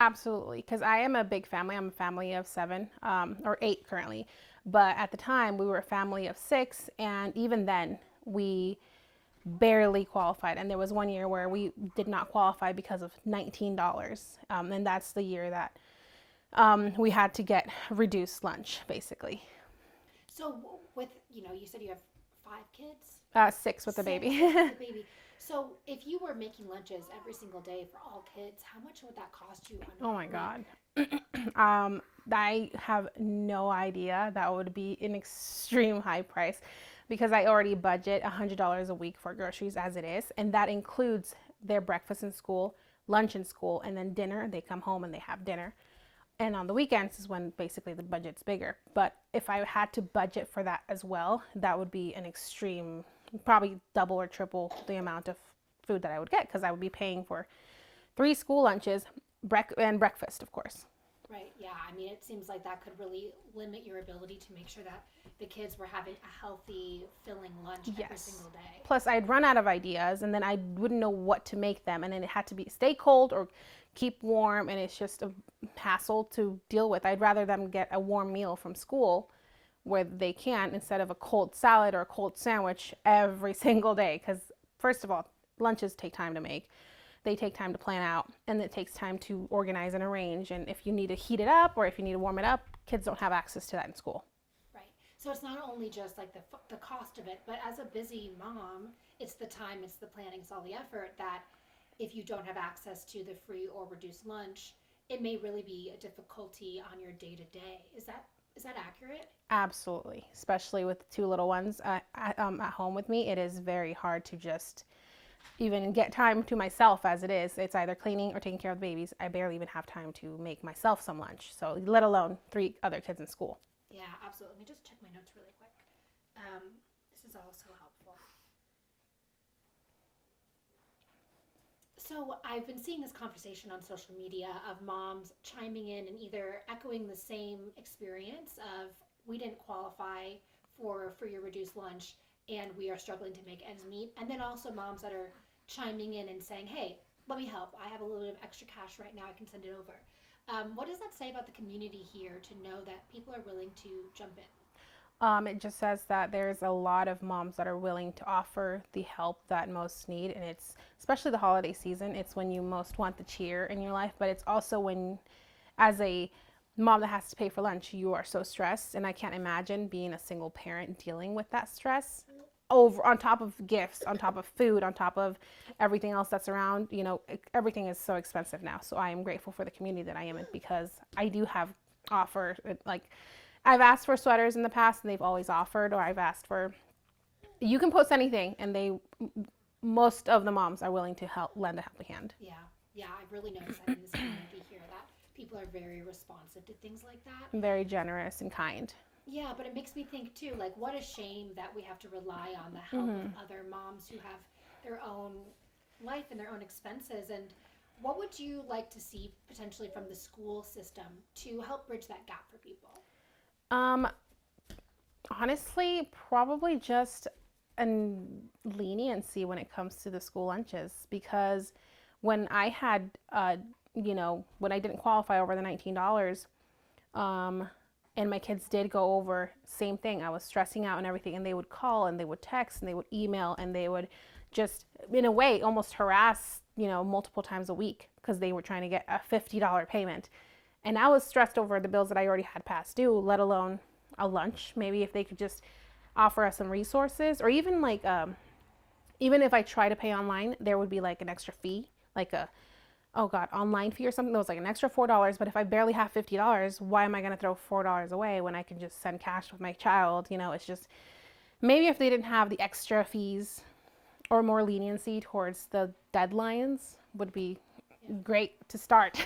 Absolutely, because I am a big family. I'm a family of seven, or eight currently. But at the time, we were a family of six, and even then, we barely qualified. And there was one year where we did not qualify because of $19. And that's the year that we had to get reduced lunch, basically. So with, you said you have 5 kids? Six with the Six baby. with the baby. So if you were making lunches every single day for all kids, how much would that cost you on Oh my a week? God. I have no idea. That would be an extreme high price because I already budget $100 a week for groceries as it is, and that includes their breakfast in school, lunch in school, and then dinner. They come home and they have dinner. And on the weekends is when basically the budget's bigger. But if I had to budget for that as well, that would be an extreme, probably double or triple the amount of food that I would get because I would be paying for three school lunches and breakfast, of course. Right, yeah. I mean, it seems like that could really limit your ability to make sure that the kids were having a healthy, filling lunch every Yes. single day. Plus, I'd run out of ideas, and then I wouldn't know what to make them, and then it had to be stay cold or keep warm, and it's just a hassle to deal with. I'd rather them get a warm meal from school where they can instead of a cold salad or a cold sandwich every single day. Because first of all, lunches take time to make. They take time to plan out, and it takes time to organize and arrange. And if you need to heat it up or if you need to warm it up, kids don't have access to that in school. Right. So it's not only just like the cost of it, but as a busy mom, it's the time, it's the planning, it's all the effort that if you don't have access to the free or reduced lunch, it may really be a difficulty on your day to day. Is that accurate? Absolutely, especially with two little ones at home with me. It is very hard to just even get time to myself as it is. It's either cleaning or taking care of the babies. I barely even have time to make myself some lunch. So let alone three other kids in school. Yeah, absolutely. Let me just check my notes really quick. This is all so helpful. So I've been seeing this conversation on social media of moms chiming in and either echoing the same experience of we didn't qualify for your reduced lunch and we are struggling to make ends meet, and then also moms that are chiming in and saying, "Hey, let me help. I have a little bit of extra cash right now. I can send it over." What does that say about the community here to know that people are willing to jump in? It just says that there's a lot of moms that are willing to offer the help that most need, and it's especially the holiday season. It's when you most want the cheer in your life, but it's also when, as a mom that has to pay for lunch, you are so stressed, and I can't imagine being a single parent dealing with that stress over on top of gifts, on top of food, on top of everything else that's around. Everything is so expensive now. So I am grateful for the community that I am in because I do have offer like I've asked for sweaters in the past and they've always offered, or I've asked for you can post anything and they most of the moms are willing to help lend a helping hand. Yeah, yeah, I've really noticed that in this community here that people are very responsive to things like that. Very generous and kind. Yeah, but it makes me think too, like what a shame that we have to rely on the help of other moms who have their own life and their own expenses. And what would you like to see potentially from the school system to help bridge that gap for people? Um, Honestly, probably just a leniency when it comes to the school lunches because when I had, when I didn't qualify over the $19, um, and my kids did go over, same thing. I was stressing out and everything, and they would call and they would text and they would email and they would just, in a way, almost harass, multiple times a week because they were trying to get a $50 payment. And I was stressed over the bills that I already had past due, let alone a lunch. Maybe if they could just offer us some resources, or even like, even if I try to pay online, there would be like an extra fee, like a oh god, online fee or something that was like an extra $4. But if I barely have $50, why am I going to throw $4 away when I can just send cash with my child? It's just maybe if they didn't have the extra fees or more leniency towards the deadlines would be Yeah. great to start.